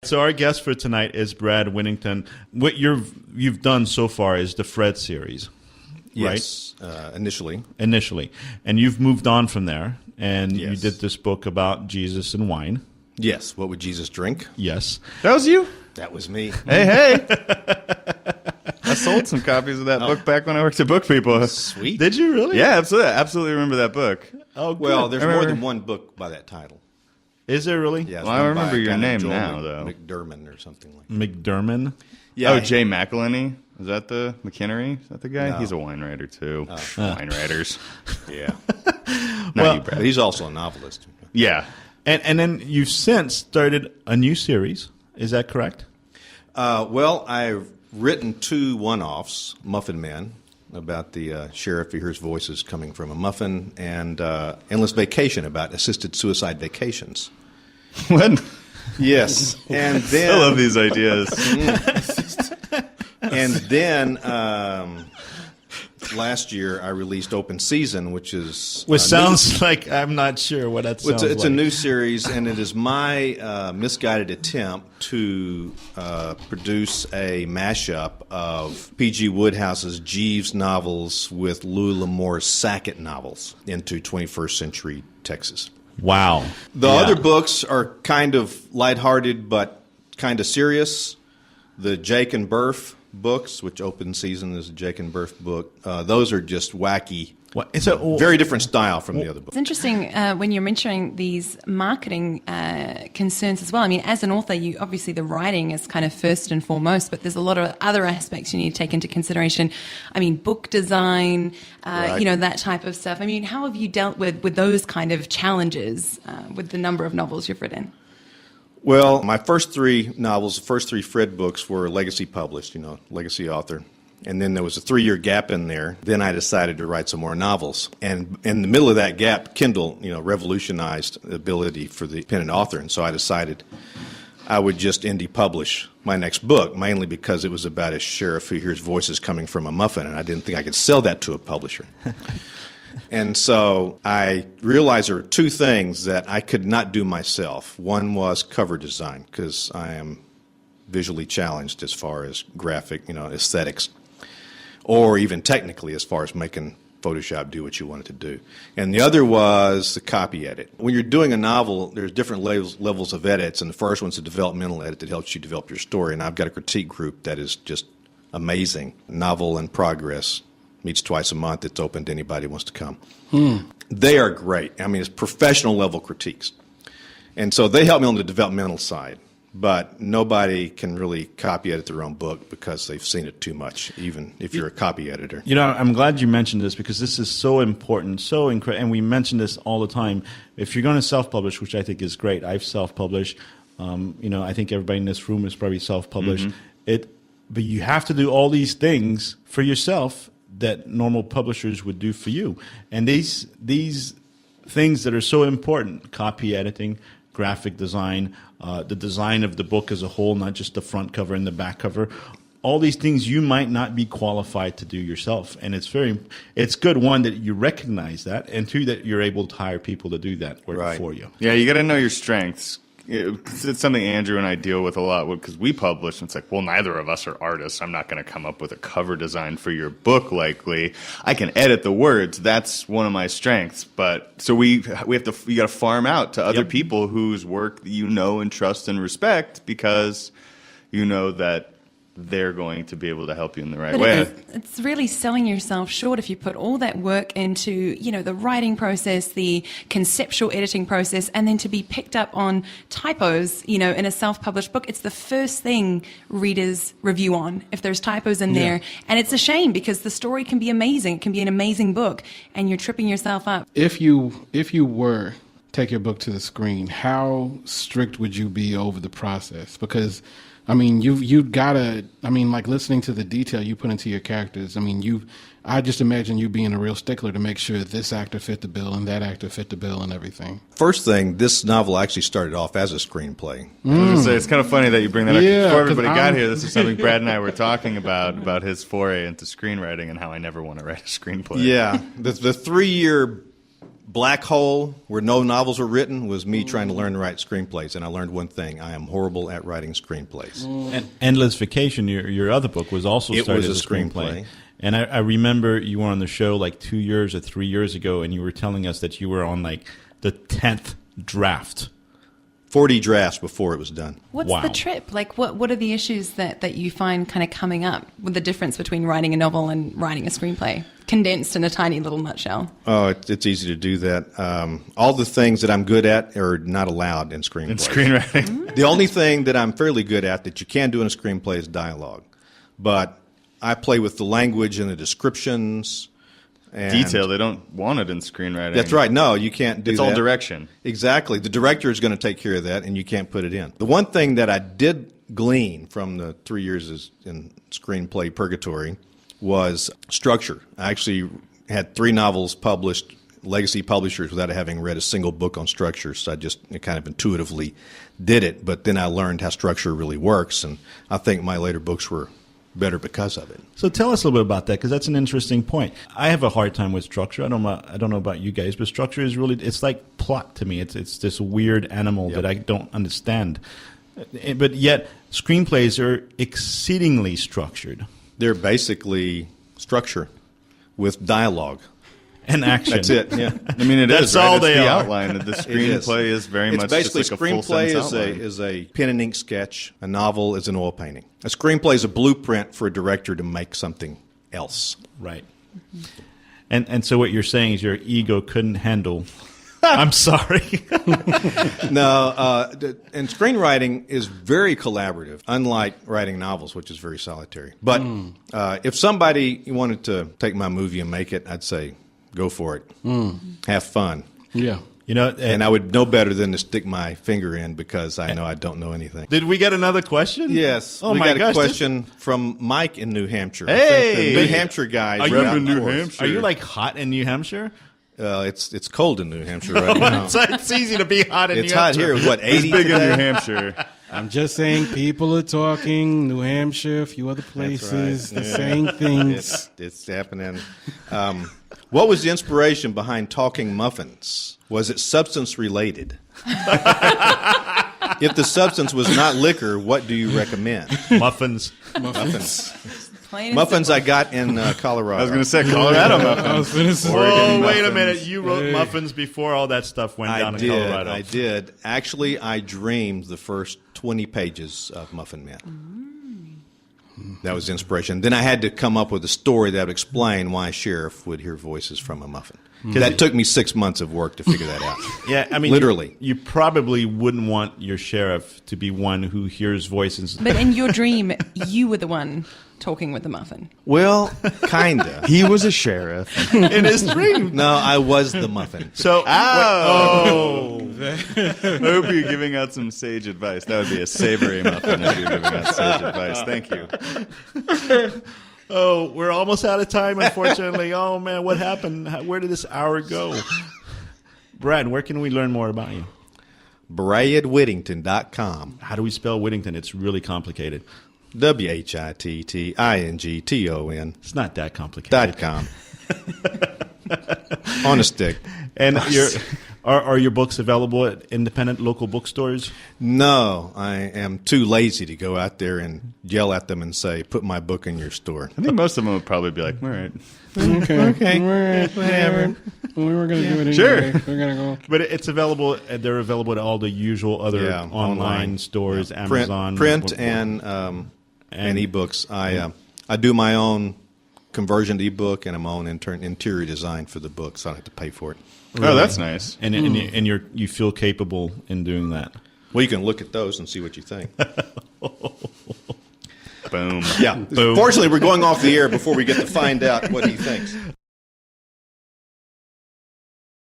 So our guest for tonight is Brad Whittington. What you've done so far is the Fred series, yes, right? Initially. And you've moved on from there, and Yes. you did this book about Jesus and wine. Yes. What would Jesus drink? Yes. That was you? That was me. Hey. I sold some copies of that book back when I worked at Book People. Sweet. Did you really? Yeah, absolutely. I absolutely remember that book. Oh, good. Well, there's I more remember- than one book by that title. Is there really? Yeah, it's Well, I written by remember a your guy named name Joel now, though. McDermott or something like that. McDermott? Yeah. Oh, Jay McElhenney? Is that the McKinnery? Is that the guy? No. He's a wine writer, too. Wine writers. Yeah. Not Well- you, Brad. But he's also a novelist. Yeah. And then you've since started a new series. Is that correct? Well, I've written 2 one-offs, Muffin Man, about the sheriff who hears voices coming from a muffin, and Endless Vacation, about assisted suicide vacations. What? Yes. And then, I love these ideas. And then last year I released Open Season, which Sounds like I'm not sure what that sounds it's like. a new series, and it is my misguided attempt to produce a mashup of P.G. Woodhouse's Jeeves novels with Lou L'Amour's Sackett novels into 21st century Texas. Wow. The Yeah. other books are kind of lighthearted but kind of serious. The Jake and Burf books, which Open Season is a Jake and Burf book, those are just wacky. What? It's a Very different style from the other books. It's interesting when you're mentioning these marketing concerns as well. I mean, as an author, you obviously the writing is kind of first and foremost, but there's a lot of other aspects you need to take into consideration. I mean, book design, Right. that type of stuff. I mean, how have you dealt with those kind of challenges with the number of novels you've written? Well, my first 3 novels, the first 3 Fred books were legacy published, legacy author. And then there was a 3-year gap in there. Then I decided to write some more novels. And in the middle of that gap, Kindle, revolutionized the ability for the independent author. And so I decided I would just indie publish my next book, mainly because it was about a sheriff who hears voices coming from a muffin, and I didn't think I could sell that to a publisher. And so I realized there were 2 things that I could not do myself. One was cover design, because I am visually challenged as far as graphic, aesthetics, or even technically as far as making Photoshop do what you want it to do. And the other was the copy edit. When you're doing a novel, there's different levels of edits, and the first one's a developmental edit that helps you develop your story. And I've got a critique group that is just amazing. Novel in progress. Meets twice a month. It's open to anybody who wants to come. They are great. I mean, it's professional level critiques. And so they help me on the developmental side. But nobody can really copy edit their own book because they've seen it too much, even if you're a copy editor. I'm glad you mentioned this because this is so important, so incredible, and we mention this all the time. If you're going to self-publish, which I think is great, I've self-published. I think everybody in this room is probably self-published. But you have to do all these things for yourself that normal publishers would do for you, and these things that are so important: copy editing, graphic design, the design of the book as a whole, not just the front cover and the back cover. All these things you might not be qualified to do yourself. And it's good, one, that you recognize that, and 2, that you're able to hire people to do that work for you. Yeah, you got to know your strengths. It's something Andrew and I deal with a lot because we publish, and it's like, well, neither of us are artists. I'm not going to come up with a cover design for your book, likely. I can edit the words. That's one of my strengths. But so we got to farm out to other people whose work you know and trust and respect, because you know that they're going to be able to help you in the right way. It's really selling yourself short if you put all that work into, the writing process, the conceptual editing process, and then to be picked up on typos, in a self-published book. It's the first thing readers review on, if there's typos in there. And it's a shame because the story can be amazing. It can be an amazing book, and you're tripping yourself up. If you were take your book to the screen, how strict would you be over the process? Because you've got to, like listening to the detail you put into your characters. I just imagine you being a real stickler to make sure this actor fit the bill and that actor fit the bill and everything. First thing, this novel actually started off as a screenplay. I was going to say, it's kind of funny that you bring that up. Yeah, Before everybody got here, this is something Brad and I were talking about his foray into screenwriting and how I never want to write a screenplay. Yeah. The 3-year black hole where no novels were written was me trying to learn to write screenplays. And I learned one thing. I am horrible at writing screenplays. And Endless Vacation, your other book, was also It started was as a screenplay. And I remember you were on the show like 2 years or 3 years ago, and you were telling us that you were on like the 10th draft. 40 drafts before it was done. What's Wow. the trip? Like, what are the issues that you find kind of coming up with the difference between writing a novel and writing a screenplay, condensed in a tiny little nutshell? Oh, it's easy to do that. All the things that I'm good at are not allowed in screenplays. In screenwriting. The only thing that I'm fairly good at that you can do in a screenplay is dialogue. But I play with the language and the descriptions. And Detail. They don't want it in screenwriting. That's right. No, you can't do It's that. all direction. Exactly. The director is going to take care of that, and you can't put it in. The one thing that I did glean from the 3 years in screenplay purgatory was structure. I actually had 3 novels published, legacy publishers, without having read a single book on structure, so I just kind of intuitively did it. But then I learned how structure really works, and I think my later books were better because of it. So tell us a little bit about that, because that's an interesting point. I have a hard time with structure. I don't know about you guys, but structure is really, it's like plot to me. It's this weird animal that I don't understand. But yet screenplays are exceedingly structured. They're basically structure with dialogue. And action. That's it. Yeah. I mean, That's is, right? all It's they the are. outline. The It screenplay is very it's much basically just like a full screenplay sentence outline. is a pen and ink sketch. A novel is an oil painting. A screenplay is a blueprint for a director to make something else. Right. And so what you're saying is your ego couldn't handle. I'm sorry. No, and screenwriting is very collaborative, unlike writing novels, which is very solitary. But if somebody wanted to take my movie and make it, I'd say, go for it. Have fun. Yeah. You know, And I would know better than to stick my finger in because I know I don't know anything. did we get another question? Yes. Oh we my got gosh, a question from Mike in New Hampshire. I Hey! think the New Hampshire guy. Are you- Reverend New Hampshire. Are you like hot in New Hampshire? It's cold in New Hampshire right now. It's easy to be hot in It's New hot Hampshire. here. It was, what, 80 Big in New today? Hampshire. I'm just saying people are talking, New Hampshire, a few other places, right. the Yeah. same things. It's happening. What was the inspiration behind talking muffins? Was it substance related? If the substance was not liquor, what do you recommend? Muffins. Muffins. Plain and Muffins I got in Colorado. I was going to say Colorado muffins. I was gonna say- Oh, wait a muffins. minute. You wrote muffins before all that stuff went down in Colorado. I did. Actually, I dreamed the first 20 pages of Muffin Man. That was the inspiration. Then I had to come up with a story that would explain why a sheriff would hear voices from a muffin. That took me 6 months of work to figure that out. Yeah, I mean, Literally. You probably wouldn't want your sheriff to be one who hears voices. But in your dream, you were the one talking with the muffin. Well, kinda. He was a sheriff. in his dream. No, I was the muffin. So, I hope you're giving out some sage advice. That would be a savory muffin if you're giving out sage advice. Thank you. oh, we're almost out of time, unfortunately. Oh, man, what happened? Where did this hour go? Brad, where can we learn more about you? BradWhittington.com. How do we spell Whittington? It's really complicated. WHITTINGTON. It's not that complicated. .com. On a stick. And are your books available at independent local bookstores? No, I am too lazy to go out there and yell at them and say, put my book in your store. I think most of them would probably be like, all right. Okay. Whatever. We were going to do it Sure. anyway. We're going to go. But it's available. They're available at all the usual other Yeah, online stores, Amazon, Print and ebooks. I do my own conversion to ebook and my own interior design for the book, so I don't have to pay for it. Oh, that's nice. and you feel capable in doing that. Well, you can look at those and see what you think. Boom. Yeah. Boom. Fortunately, we're going off the air before we get to find out what he thinks.